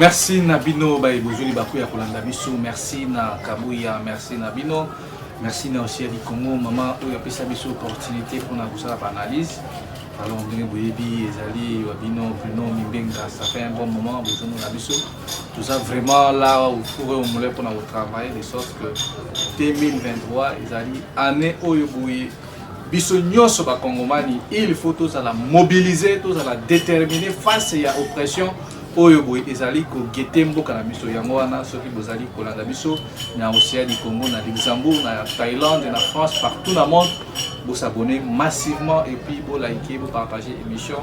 Merci Nabino Baibozuli Bakuya Kolanda Biso, merci na Kabuya, merci Nabino, merci na aussi du Congo, maman où il y a pu s'abisso opportunité pour nous faire l'analyse. Alors on vient Boyebi, Ezali, Wabino, Bruno, Mimbenga, ça fait un bon moment, vous nous Nabiso. Tout ça vraiment là où il faut remuer pour nous travailler de sorte que 2023, Ezali, année où il y a Biso nyonso ba Kongomani, il faut tous à la mobiliser, tous à la déterminer face à l'oppression. Oyo boy ezali ko getembo kana biso yango wana soki bozali kolanda biso na Océanie du Congo, na Luxembourg, na Thaïlande, na France, partout dans le monde, vous s'abonner massivement et puis vous liker, vous partager l'émission.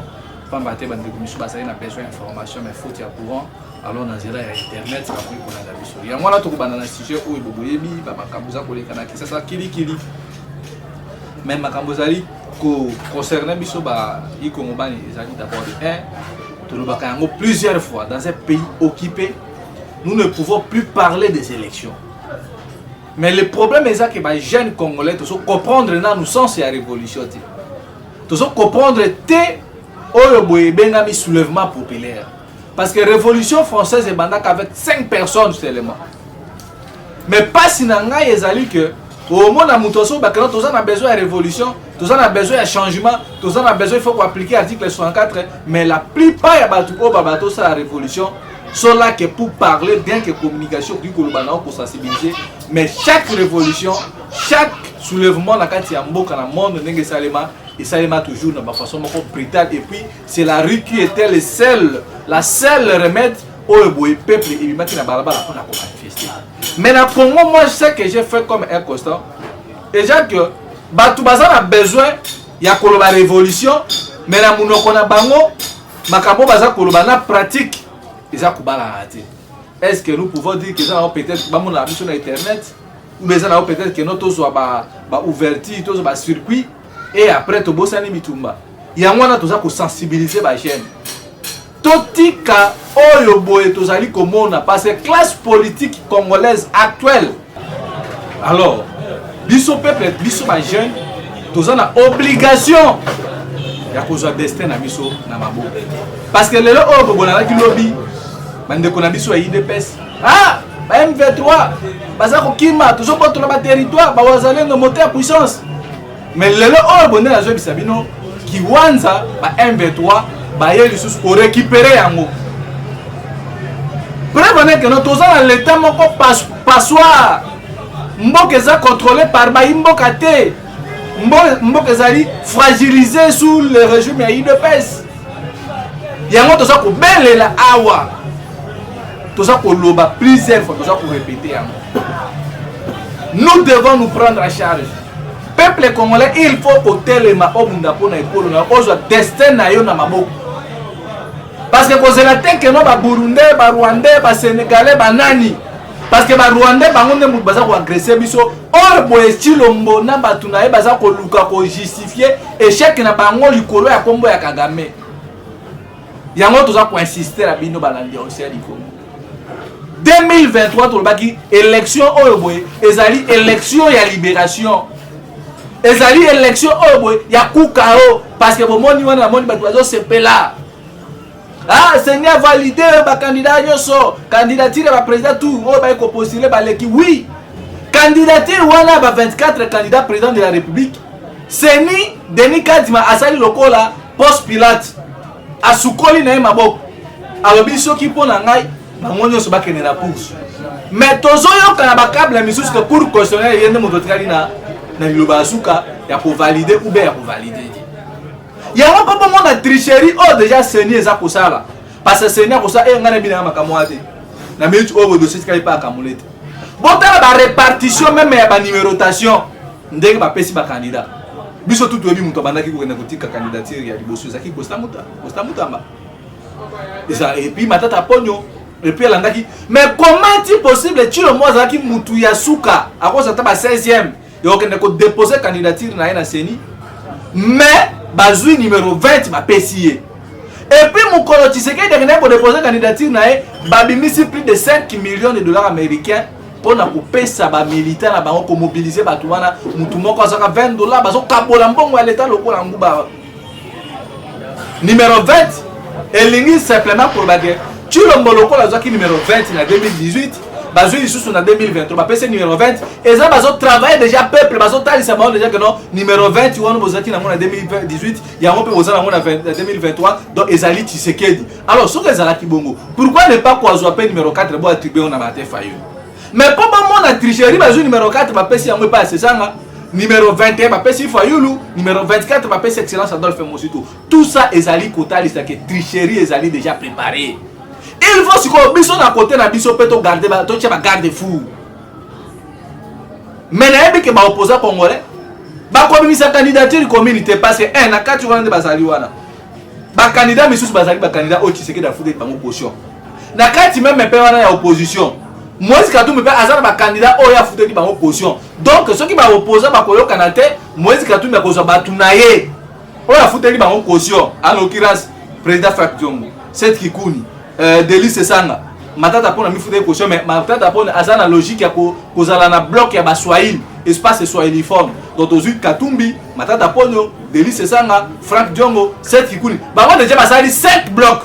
Pas battre bande de commission basé na besoin d'information mais faut tirer courant alors na zela ya internet ça pour kolanda biso. Yango wana to ko banana sujet oyo boyebi ba makambuza koleka na kisa kili même makambuzali ko concerner biso ba i Kongomani ezali d'abord plusieurs fois dans un pays occupé, nous ne pouvons plus parler des élections. Mais le problème est que les jeunes Congolais doivent comprendre nous sens la révolution. Ils doivent comprendre le soulèvement populaire. Parce que la révolution française est avec 5 personnes seulement. Mais pas si nous avons que au monde a besoin de révolution, tous a besoin de changement, tous a besoin il faut appliquer l'article 64, mais la plupart de la révolution sont là que pour parler, bien que la communication pour sensibiliser, mais chaque révolution, chaque soulèvement dans le monde, il s'allume toujours de façon brutale et puis c'est la rue qui était la seule remède au peuple et il m'a dit pour manifester. Mais dans le Congo, moi je sais que j'ai fait comme un constat. Déjà que Batoubaza a besoin de la révolution, mais dans le Bango, Makabo Baza Kolobana pratique. Est-ce que nous pouvons dire que ça peut-être la mission internet ou peut-être que nous soit ouverture, tout soit circuit et après tout bossa ni mitumba. Il y a moins de sensibiliser les jeunes. Totika oyo boye tozali komona parce que classe politique congolaise actuelle. Alors, biso peuple, biso ba jeune, tozana obligation ya kozwa destin na biso na maboko. Parce que lelo oyo bonana ki lobby, bande kona biso ya IDPS. Ah, ba M23, baza ko kima, tozo botola ba territoire, ba wazalendo monter en puissance. Mais lelo oyo bonana zo bisabino ki wanza ba M23 pour récupérer yango. Prévenez que nous sommes dans l'état moko passoire. Mbok est contrôlé par Mboka te. Mbok est fragilisé sous le régime ya IDPS. Yango toza ko belela awa. Toza ko loba plusieurs fois, toza ko répéter yango. Nous devons nous prendre en charge. Peuple congolais, il faut que telema obunda pona ekolo na ozo destin na yo na maboko. Parce que vous avez que nous, les Burundais, les Rwandais, les Sénégalais, les Nani. Parce que les Rwandais, ils ont agressé. Or, les Chilombo, ils ont justifié l'échec na bango likolo ya kombo ya Kagame. Yango toza ko insister la bino balandi Océanie du Congo. 2023 tolobaki élection oyo boye ezali élection ya libération. Ezali élection oyo boye ya kukao parce que bomoni wana moni bato bazo sepela. Ah, Seigneur validé le candidat Yoso, candidature le président tout, on va postuler baleki. Oui. Candidature wana ba 24 candidats président de la République. Seni Denis Kadima asali lokola post Pilate. Asukoli na maboko. Alobiso ki pona ngai ba monyo so bakene na pousse. Mais tozoyo kana ba câble misusu que cour constitutionnel yende mototikali na liloba asuka ya pour valider ou bien ya pour valider. Il y a un peu de tricherie. Oh, déjà, Seigneur, ça pour ça. Parce que Seigneur, pour ça, il y a un peu de makamouate. La minute où vous dossier, c'est pas à Kamoulet. Bon, la répartition, même la numérotation, on dirait que c'est un candidat. Biso tout le monde qui a une candidature, il y a des bosses qui costa mutamba. Et puis, ma tata pogno. Et puis, elle a dit, mais comment est-il possible tu le mois qui mutuya souka à cause de ta 16e et on a déposé candidature dans la CENI. Mais bazui numéro 20 ma PCA. Et puis mon colo Tshisekedi dernier pour déposer candidature nae babimisi plus de 5 millions de dollars américains pour na couper ça ba militaire na bango ko mobiliser ba tuwana mutu moko azaka 20 dollars bazo kabola mbongo ya l'état lokola nguba. Numéro 20 elingi simplement pour bague Chilombo lokola azaki numéro 20 na 2018, bazui lisusu na 2023, bapese numéro 20, eza bazo travailler déjà peuple, bazo talisa bango déjà que non, numéro 20 wana bozaki na 2018, yango pe bozana na 2023, donc ezali Tshisekedi. Alors soki ezalaki bongo, pourquoi ne pas kwazwa pe numéro 4 bo attribuer na Martin Fayulu? Mais pour moi na tricherie bazui numéro 4 bapesi yango pa sesanga, numéro 21 bapesi Fayulu, numéro 24 bapesi Excellence Adolphe Mosito. Tout ça ezali kotalisa que tricherie ezali déjà préparé. Il faut que biso na côté na biso peto garder ba to tia ba garde fou. Mais na yebi ke ba opposant congolais ba ko bimisa candidature communauté parce que un na kati wana de bazali wana. Ba candidat misusu bazali ba candidat o Tshisekedi da fude bango caution. Na kati même pe wana ya opposition. Moïse Katumbi pe azana ba candidat o ya fude bango caution. Donc ceux qui ba opposant ba koyo kanate Moïse Katumbi ba kozwa ba tunaye. O ya fude bango caution. En l'occurrence président Fak Diongo, cette Kikuni Délice Sanga matata pona mifude caution mais matata pona azana logique ya kozala na bloc ya ba Swahili espace swahiliforme donc ozu Katumbi matata pono Délice Sanga Frank Diongo 7 Kikuni ba déjà basali 7 blocs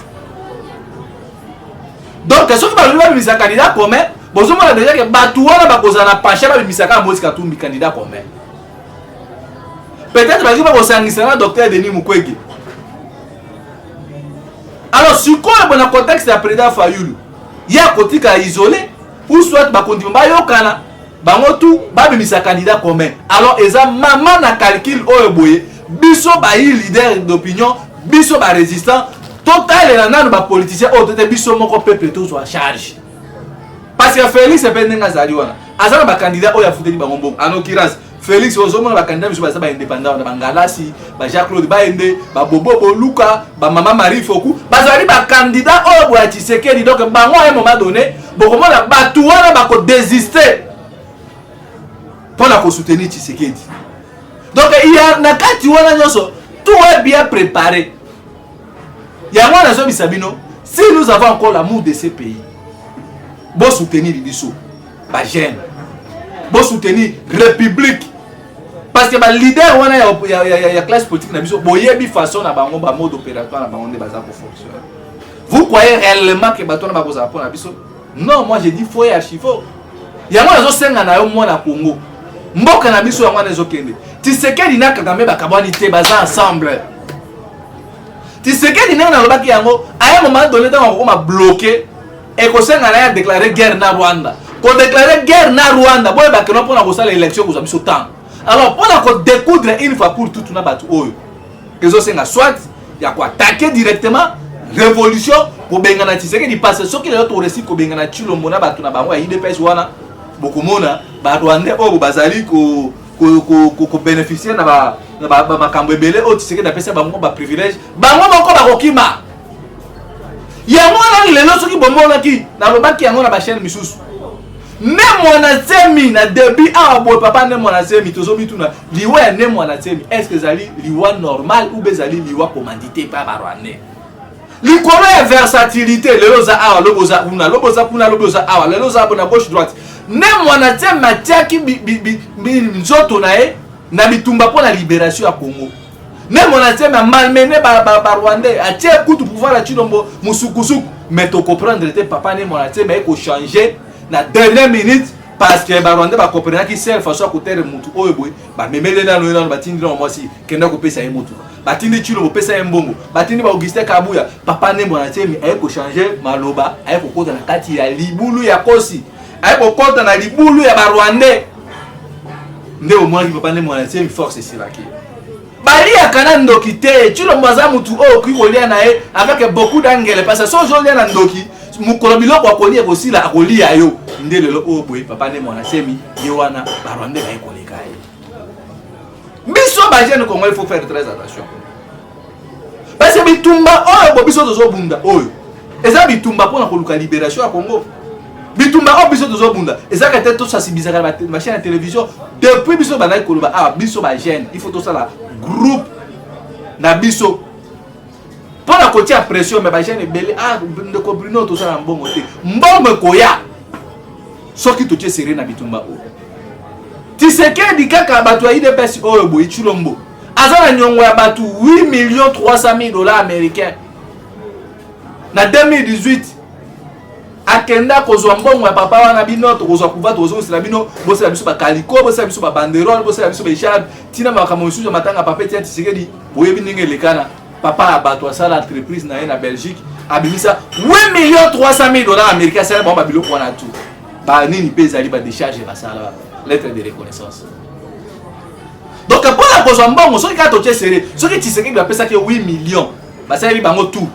donc ceux qui ba bimisa candidat commun bozo mona déjà que batu wana ba kozana pencher ba bimisa ka Moïse Katumbi candidat commun peut-être ba ko sangisa docteur Denis Mukwege. Alors, si quoi est dans le contexte de président Fayulu, il y a un côté qui est isolé, ou soit il continue à yokana, bangotu, babimisa candidat commun. Alors, ils ont maman na calcul oeboye, biso ba leader d'opinion, biso ba résistant, total et nan ba politicien, total biso moko peuple tout soit charge. Parce que Félix est pendant azali wana, azana ba candidat oya futeli bango. En l'occurrence, Félix ozomona ba candidat biso ba indépendant na Bangalasi, ba Jacques-Claude Baende, ba Bobo Luka, ba Mama Marie Foku, bazali ba candidat oyo boya Tshisekedi donc bango à un moment donné, bokomona batu wana ba ko désister pour la soutenir Tshisekedi. Donc il y a na kati wana nyoso, tout est bien préparé. Il y a moi nazo bisabino, si nous avons encore l'amour de ces pays, bon soutenir biso, ba jeune, bon soutenir République. Parce que le leader, il y a classe politique, il y a une façon, un mode opératoire, fonctionner. Vous croyez réellement que le bateau n'a pas besoin de non, moi je dis faut y archivo. Il y a un autre na Congo. Mboka na biso yango na zokende. Tshisekedi na Kagame bakabwani te baza ensemble. Tshisekedi na lobaki yango, à un moment donné on va bloquer et ko senga na déclarer guerre na Rwanda. Ko déclarer guerre na Rwanda, boy ba que non pour na ko sala élection ko biso temps. Alors, pour la découdre une fois pour toutes, on a battu. Les autres, soit il y a quoi attaquer directement, révolution, pour Bengana Tshisekedi passe. Ce qui est l'autre récit, pour Bengana Chilomona, battu na bango, il dépêche wana, beaucoup mona, Rwandais, oh, Bazali, ko bénéficier na ba Makambebele, oh, Tshisekedi appelle ça bango, ba privilège, bango moko ba Rokima. Il y a moi là, les autres qui bombona qui, na le bac qui a na chaîne misusu. Ne mwana semi na début ah boy papa ne mwana semi tozo bituna liwa ne mwana semi est-ce que zali liwa normal ou bezali liwa commandité par barwane likolo ya versatilité leloza ah loboza kuna loboza ah leloza bona gauche droite ne mwana semi matiaki nzoto na e na bitumba pour la libération ya Congo ne mwana semi malmené ba Rwandais a tie kutu pouvoir la Chilombo musukusuku mais to comprendre te papa ne mwana semi ko changer na dernière minute parce que Rwanda ba comprendre ki seule façon ko terre mutu oyo boy ba memele na no batindi na mwasi kenda ko pesa mutu batindi Chilo pesa mbongo batindi ba Augustin Kabuya papa ne mwana temi ay ko changer maloba ay ko kota na kati ya libulu ya kosi ay ko kota na libulu ya ba Rwandais nde o mwana papa ne mwana temi force silaki bali ya kana ndoki te Chilo mwaza mutu o ki kolia na e avec beaucoup d'angle parce que so jolia na ndoki mukolo biloko akolia kosila akolia yo nde lelo o boy papa ne mwana semi yewana Rwanda ba ekoleka ye biso ba jeune Congo il faut faire très attention parce que bitumba oyo biso tozo bunda oyo eza bitumba pona koluka libération ya Congo bitumba o biso tozo bunda eza ka tete to sensibiliser ba chaîne de télévision depuis biso ba na koluba ah biso ba jeune il faut to sala groupe na biso pour la côté à pression mais ba jeune belé ah de ko Bruno to sala mbongo te mbongo koya soki to tchesere na bitumba o Tshisekedi kaka batu aide pesi oyo boy Chilombo azana nyongo ya batu 8,300,000 $ américains na 2018 akenda kozwa mbongo ya papa wana bino tokozwa pouvoir tozosala bino bosala biso bakaliko bosala biso babanderole bosala biso bécharge tina makambo mosusu matanga papa tia Tshisekedi boyebi ndenge elekana papa abato asala entreprise na ye na Belgique abimisa 8,300,000 américains asala bango babiloko wana tout banini mpe ezali badécharge basala lettre de reconnaissance. Donc pour la kozwa mbongo soki kaka totie sere soki Tshisekedi bapesaki 8 millions basali bango tout.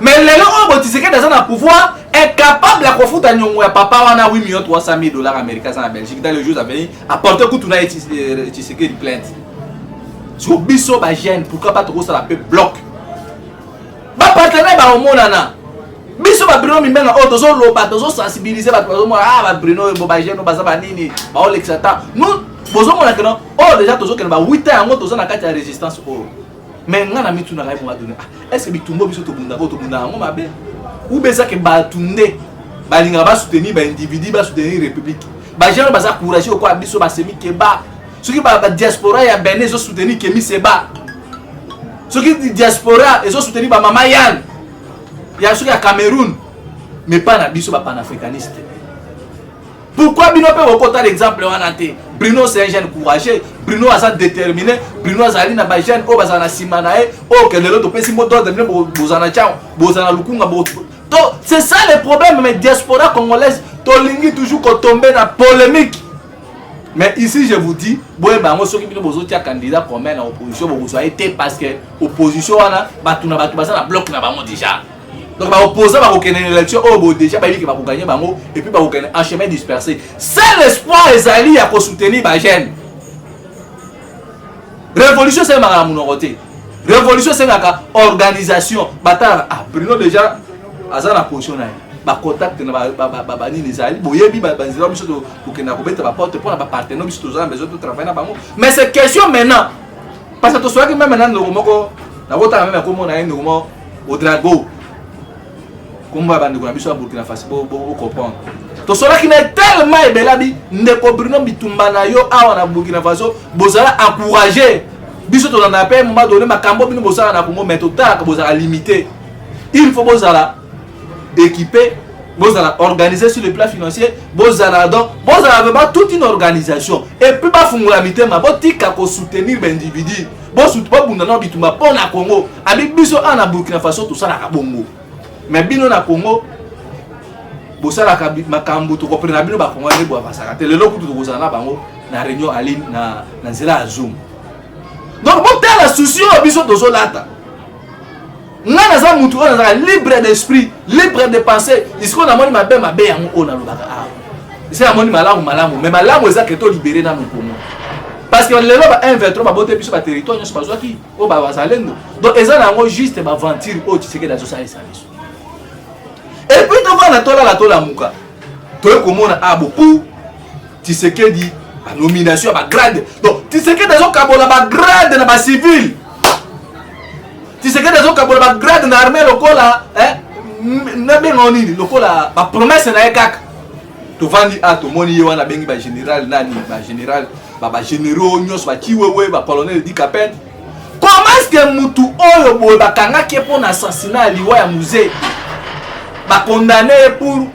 Mais les gens qui sont dans le pouvoir est capable de faire un papa wana 8,300,000 américains en Belgique dans les jours à venir apporter coup tout na Tshisekedi plainte. Sur biso ba gêne pourquoi pas trop ça la paix bloc. Ba partenaire ba omonana. Biso ba Bruno Mimenga o tozo loba tozo sensibiliser ba tozo ba Bruno ba gêne ba za ba nini ba o l'exata. Nous bozo mona que non oh déjà tozo que ba 8 ans tozo na kati ya résistance oh. Mais ngana mitu na raibo adonner est-ce que bitumbo biso to bunda ngo mabe ou beza ke batunde balinga ba soutenir ba individu ba soutenir république ba gens ba za courager ko biso ba semi keba soki ba diaspora ya Benin zo soutenir Kemi Seba soki diaspora ezo soutenir ba mama Yan ya soki ya Cameroun mais pas na biso ba panafricaniste. Pourquoi Bruno peut recoter l'exemple wana te? Bruno c'est un jeune courageux, Bruno a ça déterminé, Bruno azali na ba jeune o bazana simanae, o que le lot pesi mo do de bozana chao, bozana lukunga bo. C'est ça le problème mais diaspora congolaise tolingi toujours ko tomber na polémique. Mais ici je vous dis, boye bango soki bino bozo tia candidat comme na opposition bo so été parce que opposition wana batu bazana bloc na bango déjà. Donc bah opposant va gagner l'élection oh déjà bah il va gagner bango et puis bah gagner en chemin dispersé. C'est l'espoir ezali à soutenir ba jeune. Révolution c'est ma monoroté. Révolution c'est ngaka organisation batara ah Bruno déjà azana position na ba contact na ba ni ezali boyebi ba nzela biso to kena ko beta ba porte pour na ba partenaire biso to za besoin de travailler na bango. Mais c'est question maintenant parce que to soit que même maintenant no moko na vota même comme on a un au Drago. Comme on va dire que Burkina Faso pour comprendre. To sola qui n'est tellement ebelabi ndeko Bruno Bitumba na yo awa na Burkina Faso bozala encourager biso to na paix moment donné makambo bino bozala na Congo mais total bozala limité. Il faut bozala équiper, bozala organiser sur le plan financier, bozala donc bozala vraiment toute une organisation et puis ba fungula mitema botika ko soutenir l'individu. Bo soutenir bundana Bitumba pour na Congo, avec biso na Burkina Faso tout ça na bongo. Mais bino na Congo bosala makambo to comprendre bino ba Congo bo avasaka te lelo kutu to na bango na réunion ali na nzela Zoom. Donc bon tala souci biso to zolata ngana za mutu ona za libre d'esprit libre de penser isko na moni mabe yango ona lobaka ah c'est na moni malamu mais malamu eza que to libérer na Congo parce que lelo ba 1-23 ba bote biso ba territoire nyonso bazwaki o ba bazalendo donc eza nango juste ba aventure o Tshisekedi dazo sala biso. Et puis tu vois la tola muka. Tu es comme on a beaucoup. Tshisekedi la nomination à grade. Donc Tshisekedi dazo kabola ba grade na ba civil. Tshisekedi dazo kabola ba grade na armée lokola na benoni lokola ba promesse na ekaka. Tu vandi a to moni wana bengi ba général nani ba général ba généraux nyos ba kiwewe ba colonel di capitaine. Comment est-ce que mutu oyo bo ba kanga ke pour assassinat liwa ya musée? Condamné pour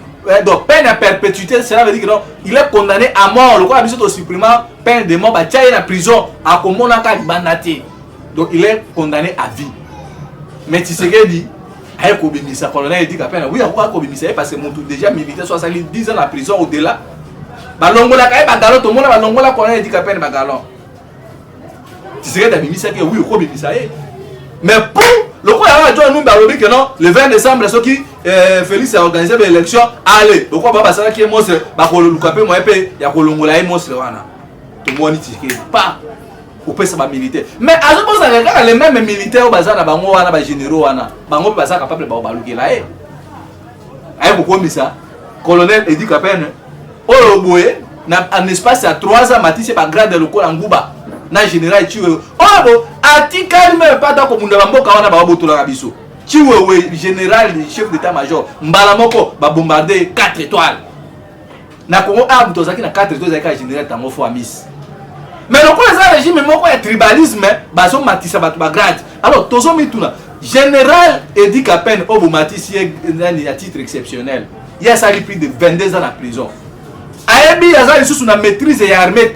donc peine à perpétuité, cela veut dire que non, il est condamné à mort. Le quoi biso supprimant peine de mort, bah tiens la prison à komona ka banati. Donc il est condamné à vie. Mais Tshisekedi a kobimisa colonel dit qu'à peine oui, pourquoi kobimisa parce que mon tout déjà militaire soit sali 10 ans en prison au delà. Ba longola ka ba galon to mona ba longola colonel dit qu'à peine ba galon. Tshisekedi a bimisa que oui, kobimisa mais pour le coup, il y a non, le 20 décembre, ceux qui Félix a organisé l'élection, allez, le coup, il qui est monstre, il y a Kolongola et monstre. Tout le monde dit pas pour ça va militaire. Mais à ce moment-là, les mêmes militaires, les généraux, ils sont capables de baluquer là. Aïe, pourquoi ça? Colonel Edi Kapene, oh, boye, en espace à 3 ans, Matisse, pas grade de l'école en Gouba. Na général tué oh bon atikali même pas tant comme ndaba mboka wana ba botola kabiso tué général chef d'état-major mbala moko ba bombarder 4 étoiles na Congo a tozaki na 4 étoiles avec général tango fo amis mais le quoi ça régime moko ya tribalisme ba so matisa ba grade alors tozo mituna général Edi Kapene o bo matisi à titre exceptionnel il y a ça plus de 22 ans en prison. Ayebi, il y a ça sous la maîtrise et armée.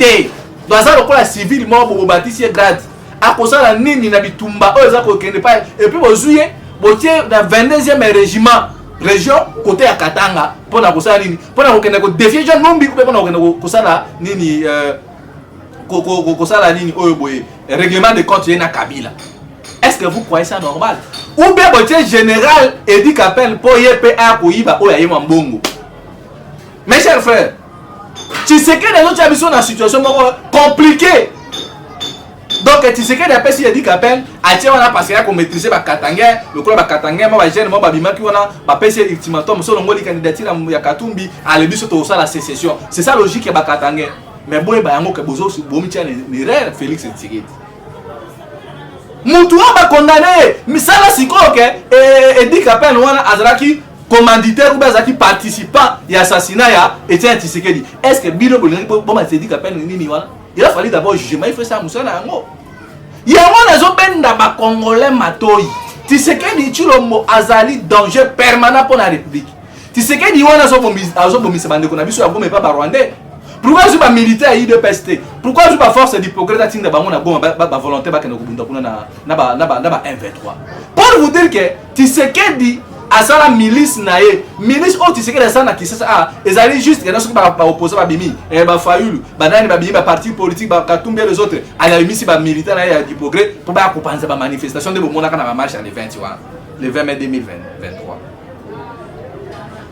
Dans ça, le civil, moi, pour bâtir grade. À cause de la nini, na bitumba, oh, ça, pas. Et puis, vous jouez, vous êtes dans le 22e régiment, région, côté à Katanga, pour la cosa nini. Pour la défier, je n'ai pas pour la cosa nini, cosa nini, oh, règlement de compte, il y a Kabila. Est-ce que vous croyez ça normal? Ou bien, vous êtes général, et dit qu'appelle pour YPA, pour Iba, oh, il y a Mbongo. Mes chers frères, tu sais que les autres sont dans une situation compliquée. Donc, tu sais que les personnes qui appellent, on a passé à maîtriser le Katanga, le club Katanga, moi, je moi, Babima, qui a passé ultimatum, sur le candidature à Katumbi, à l'église de la sécession. C'est ça la logique de Katanga. Mais bon, il y a un peu de Félix Tshisekedi. Moutoua va condamner, mais ça là, c'est quoi, et dit qu'appelle, on a Azraki. Commanditaire ou bien qui participant à l'assassinat de Etienne Tshisekedi. Est-ce que Bilo Bolingbo s'est dit qu'appelle Nini Wana? Il a fallu d'abord juger, mais il faut ça Moussa Nango. Il y a un open d'aba Congolais Matoyi. Tshisekedi Chilombo Azali danger permanent pour la République. Tshisekedi Wana Zobomi Sebande qu'on a vu sur la gomme et pas Rwandais. Pourquoi je suis pas militaire à IDPST? Pourquoi je suis pas force d'hypocrite à Tinda Bango na volonté na M23? Pour vous dire que Tshisekedi à ça la milice nae milice oh tu sais que ça na qui ça ils allaient juste que nous pas opposer ba bimi et ba faulu ba nani ba bimi ba parti politique ba katumbe les autres à la limite ba militaire na hypocrite pour ba compenser ba manifestation de bomona kana ba marche le 21 le 20 mai 2023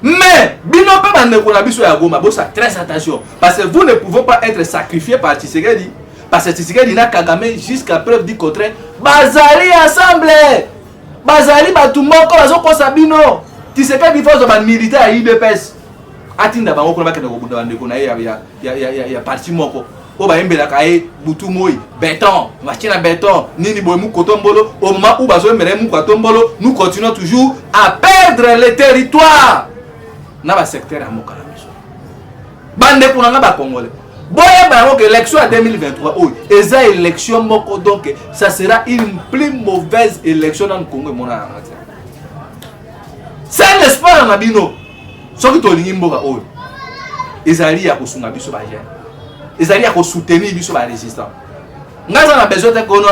mais bino pe ba ne ko na biso ya Goma bosa très attention parce que vous ne pouvez pas être sacrifié par Tshisekedi parce que Tshisekedi na Kagame jusqu'à preuve du contraire bazali ensemble. Bazali batumoko bazoko sabino Tshisekedi force ba militaire à IDPS atinda bango ko bakenda ko bunda ndeko na ya parti moko o ba yembela kae butu moi béton machine béton nini boy mu kotombolo au moment où bazo mbele mu kotombolo nous continuons toujours à perdre le territoire na ba secteur ya mokala biso bande kuna na ba congolais boya ba que l'élection en 2023 oh eza élection moko donc ça sera une plus mauvaise élection dans le Congo mon na c'est l'espoir na bino soki to lingi mboka oh ezali ya kosunga biso ba jeune ezali ya ko soutenir biso ba résistant ngaza na besoin de kono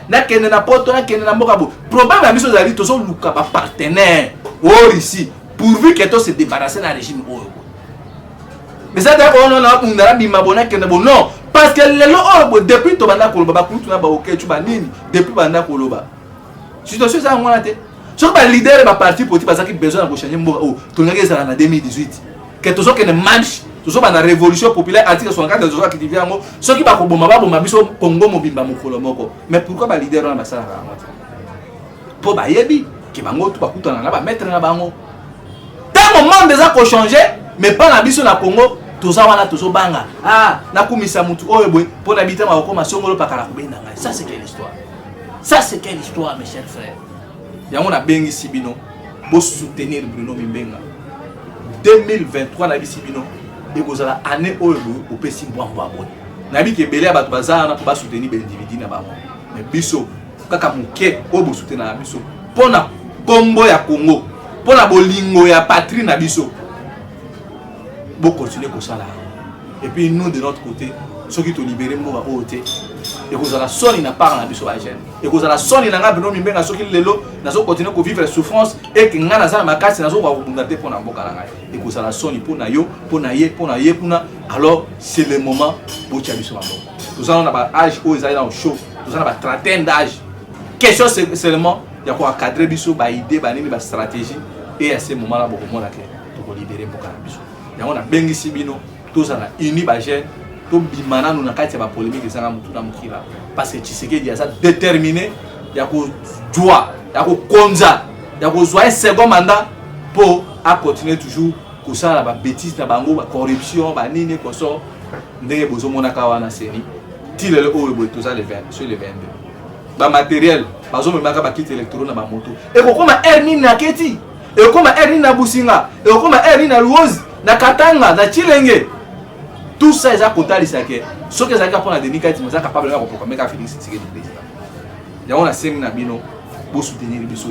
na kende na poto na kende na mboka bo problème na biso ezali to so luka ba partenaire oh ici pourvu que to se débarrasser na régime oh. Mais ça d'ailleurs on a un bima bona kende bon non parce que lelo oh depuis to banda koloba ba kutu na ba OK tu ba nini depuis banda koloba situation ça ngona te so ba leader ba parti politique bazaki besoin de changer mboka oh to ngaki ça en 2018 que to so que ne marche to so ba na révolution populaire article 64 de zo qui diviango so ki ba ko bomba biso Congo mobimba mokolo moko mais pourquoi ba leader na ba sala ngona po ba yebi ki bango to ba kutana na ba mettre na bango tant moment déjà ko changer mais pas na biso na Congo toza wana tozo banga na kumisa mutu oyo boy pour habiter ma ko masongolo pakala kubenda ngai ça c'est quelle histoire mes chers frères yango na bengi sibino bo soutenir Bruno Mimbenga 2023 na bisibino et kozala année oyo boy opesi mbwambo aboni na bi ke belé bato bazana ko ba soutenir ben individu na bango mais biso kaka muke oyo bo soutenir na biso pona kombo ya Congo pona bolingo ya patrie na biso pour continuer comme ça là. Et puis nous de notre côté, ceux qui te libérés moi au côté et que ça la sonne n'a pas en biso la gêne et que ça la sonne n'a pas besoin de même ceux qui le lot n'a pas continuer à vivre souffrance et que n'a pas ma casse n'a pas abondante pour na boka la et que ça la sonne pour na yo pour na ye pour na alors c'est le moment pour tu biso mambo nous allons avoir âge où ils allaient dans chaud nous allons avoir trentaine d'âge question c'est seulement il y a quoi cadrer biso ba idée ba nini ba stratégie et à ce moment là beaucoup moins là que pour libérer boka la biso yango na bengi sibino tozana uni ba jeune to bimana nous na kati ba polémique ezanga mutu na mukila parce que Tshisekedi asa déterminé ya ko joie ya ko konza ya ko joie second mandat pour à continuer toujours ko sala ba bêtise na bango ba corruption ba nini ko so ndenge bozo mona kawana seni tilele oyo boy toza le 20 sur le 22 ba matériel bazo memaka ba kit électro na ba moto et ko koma erni na keti et koma erni na businga et koma erni na luozi na Katanga na Chilenge tout ça est à côté de ça que ce que ça pour la délicatesse mais ça capable de proclamer ka Félix Tshisekedi président ya on a cinq na bino pour soutenir biso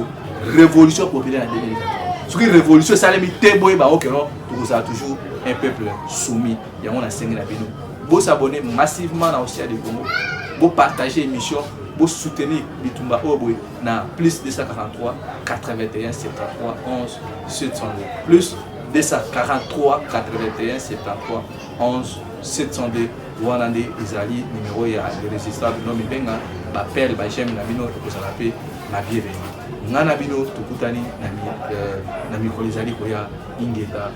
révolution populaire en 2023 ce qui révolution ça les te boy ba OK non to vous avez toujours un peuple soumis. Il y a un enseignement. Vous vous abonnez massivement à Océan du Congo. Vous partagez l'émission. Vous soutenez Bitumba Obwe dans plus 243 81 73 11 702. Plus 243 81 73 11 702. Wanande Izali numéro ya irrésistible non mibenga bapel ba j'aime na bino to ça l'appelle ma bienvenue. Ngana bino tukutani na mi kolizali ko ya ingeta.